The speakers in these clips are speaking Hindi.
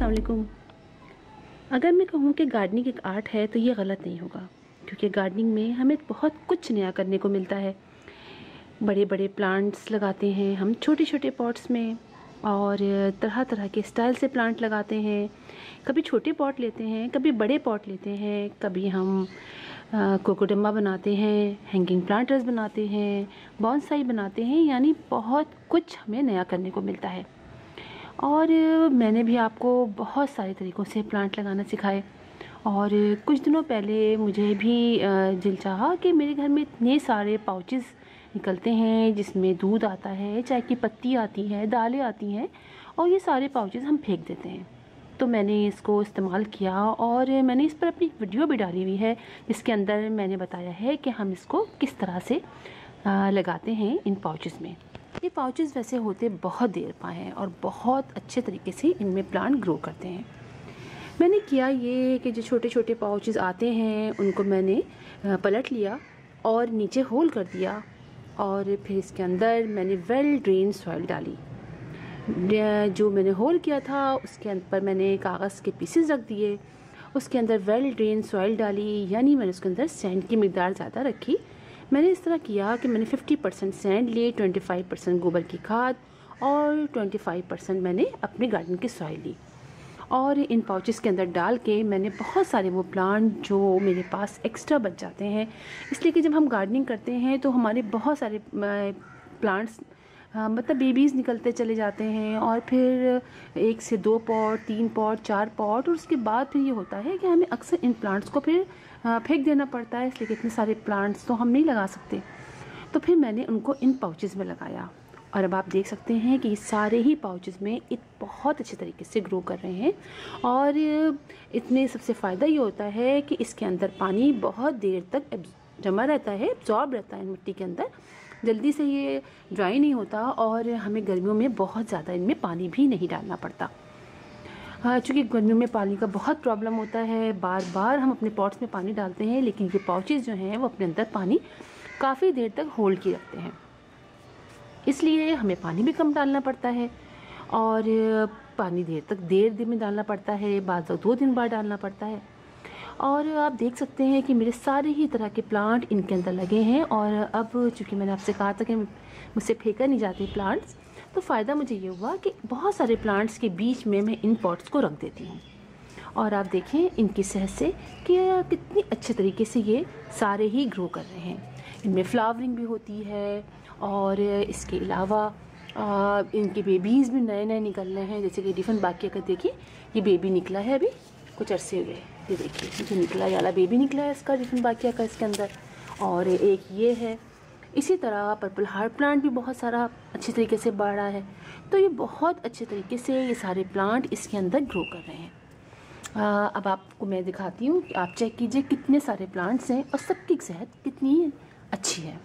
अस्सलाम वालेकुम। अगर मैं कहूँ कि गार्डनिंग एक आर्ट है तो ये गलत नहीं होगा, क्योंकि गार्डनिंग में हमें बहुत कुछ नया करने को मिलता है। बड़े बड़े प्लांट्स लगाते हैं हम छोटे छोटे पॉट्स में, और तरह तरह के स्टाइल से प्लांट लगाते हैं। कभी छोटे पॉट लेते हैं, कभी बड़े पॉट लेते हैं, कभी हम कोकोडम्मा बनाते हैं, हैंगिंग प्लांटर्स बनाते हैं, बॉन्साई बनाते हैं। यानी बहुत कुछ हमें नया करने को मिलता है। और मैंने भी आपको बहुत सारे तरीक़ों से प्लांट लगाना सिखाए। और कुछ दिनों पहले मुझे भी दिल चाहा कि मेरे घर में इतने सारे पाउचेस निकलते हैं जिसमें दूध आता है, चाय की पत्ती आती है, दालें आती हैं, और ये सारे पाउचेस हम फेंक देते हैं। तो मैंने इसको इस्तेमाल किया और मैंने इस पर अपनी वीडियो भी डाली हुई है, जिसके अंदर मैंने बताया है कि हम इसको किस तरह से लगाते हैं इन पाउचेस में। ये पाउचेस वैसे होते बहुत देर पा हैं और बहुत अच्छे तरीके से इनमें प्लांट ग्रो करते हैं। मैंने किया ये कि जो छोटे छोटे पाउचेस आते हैं उनको मैंने पलट लिया और नीचे होल कर दिया, और फिर इसके अंदर मैंने वेल ड्रेन सॉइल डाली। जो मैंने होल किया था उसके अंदर मैंने कागज़ के पीसेस रख दिए, उसके अंदर वेल ड्रेन सॉइल डाली, यानी मैंने उसके अंदर सैंड की मिकदार ज़्यादा रखी। मैंने इस तरह किया कि मैंने 50% सैंड लिए, 25% गोबर की खाद और 25% मैंने अपने गार्डन की सॉइल ली, और इन पाउचेस के अंदर डाल के मैंने बहुत सारे वो प्लांट जो मेरे पास एक्स्ट्रा बच जाते हैं, इसलिए कि जब हम गार्डनिंग करते हैं तो हमारे बहुत सारे प्लांट्स मतलब बेबीज़ निकलते चले जाते हैं, और फिर 1 से 2 पॉट, 3 पॉट, 4 पॉट, और उसके बाद फिर ये होता है कि हमें अक्सर इन प्लांट्स को फिर फेंक देना पड़ता है, इसलिए कि इतने सारे प्लांट्स तो हम नहीं लगा सकते। तो फिर मैंने उनको इन पाउचेस में लगाया, और अब आप देख सकते हैं कि सारे ही पाउचेस में बहुत अच्छे तरीके से ग्रो कर रहे हैं। और इसमें सबसे फ़ायदा ये होता है कि इसके अंदर पानी बहुत देर तक जमा रहता है, एब्जॉर्ब रहता है मिट्टी के अंदर, जल्दी से ये ड्राई नहीं होता, और हमें गर्मियों में बहुत ज़्यादा इनमें पानी भी नहीं डालना पड़ता। चूँकि गर्मियों में पानी का बहुत प्रॉब्लम होता है, बार बार हम अपने पॉट्स में पानी डालते हैं, लेकिन ये पाउचेस जो हैं वो अपने अंदर पानी काफ़ी देर तक होल्ड किए रखते हैं, इसलिए हमें पानी भी कम डालना पड़ता है, और पानी देर में डालना पड़ता है, बाद 2 दिन बाद डालना पड़ता है। और आप देख सकते हैं कि मेरे सारे ही तरह के प्लांट इनके अंदर लगे हैं। और अब चूँकि मैंने आपसे कहा था कि मुझसे फेंका नहीं जाते प्लांट्स, तो फ़ायदा मुझे ये हुआ कि बहुत सारे प्लांट्स के बीच में मैं इन पॉट्स को रख देती हूँ, और आप देखें इनकी सेहत से कि कितनी अच्छे तरीके से ये सारे ही ग्रो कर रहे हैं। इनमें फ्लावरिंग भी होती है, और इसके अलावा इनके बेबीज़ भी नए नए निकल रहे हैं। जैसे कि डिफन बाकी अगर देखिए, ये बेबी निकला है अभी कुछ अरसे हुए, ये देखिए ये निकला, ये वाला बेबी निकला है इसका, डिफन बाकिया का इसके अंदर, और एक ये है। इसी तरह पर्पल हार्ट प्लांट भी बहुत सारा अच्छे तरीके से बढ़ रहा है। तो ये बहुत अच्छे तरीके से ये सारे प्लांट इसके अंदर ग्रो कर रहे हैं। अब आपको मैं दिखाती हूँ, आप चेक कीजिए कितने सारे प्लांट्स हैं और सबकी सेहत कितनी अच्छी है।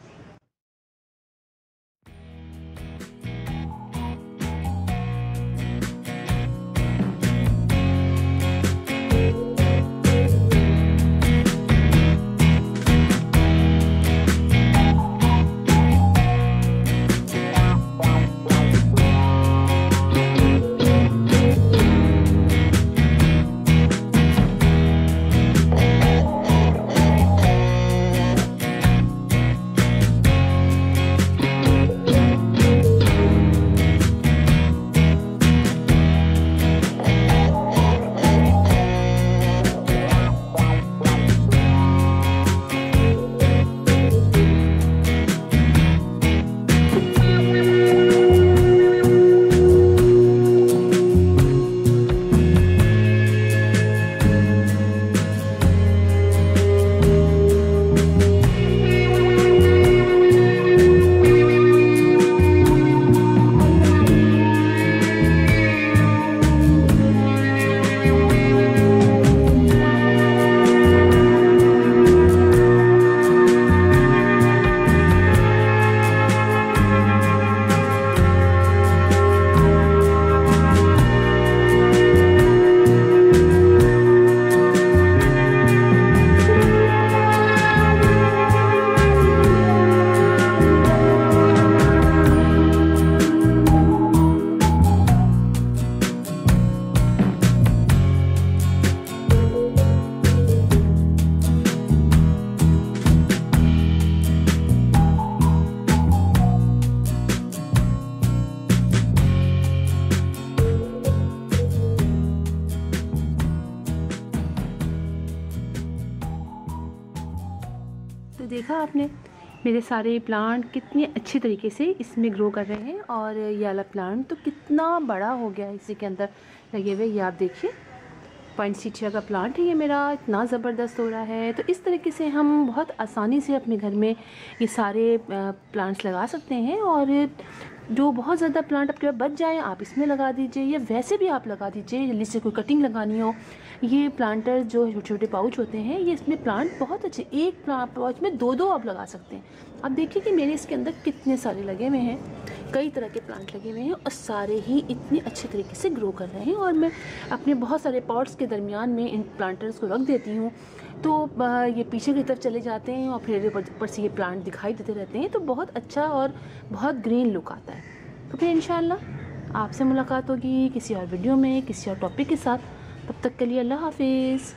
देखा आपने मेरे सारे प्लांट कितने अच्छी तरीके से इसमें ग्रो कर रहे हैं। और ये वाला प्लांट तो कितना बड़ा हो गया है इसी के अंदर लगे हुए। ये आप देखिए पॉइंसेटिया का प्लांट है ये मेरा, इतना ज़बरदस्त हो रहा है। तो इस तरीके से हम बहुत आसानी से अपने घर में ये सारे प्लांट्स लगा सकते हैं। और जो बहुत ज़्यादा प्लांट आपके पास बच जाए आप इसमें लगा दीजिए, या वैसे भी आप लगा दीजिए। जल्दी से कोई कटिंग लगानी हो, ये प्लांटर जो छोटे छोटे पाउच होते हैं ये इसमें प्लांट बहुत अच्छे, एक पाउच में दो दो आप लगा सकते हैं। अब देखिए कि मेरे इसके अंदर कितने सारे लगे हुए हैं, कई तरह के प्लांट लगे हुए हैं और सारे ही इतने अच्छे तरीके से ग्रो कर रहे हैं। और मैं अपने बहुत सारे पॉट्स के दरमियान में इन प्लांटर्स को रख देती हूँ, तो ये पीछे की तरफ चले जाते हैं और फिर ऊपर से ये प्लांट दिखाई देते रहते हैं। तो बहुत अच्छा और बहुत ग्रीन लुक आता है। तो फिर इंशाल्लाह आपसे मुलाकात होगी किसी और वीडियो में किसी और टॉपिक के साथ। तब तक के लिए अल्लाह हाफिज़।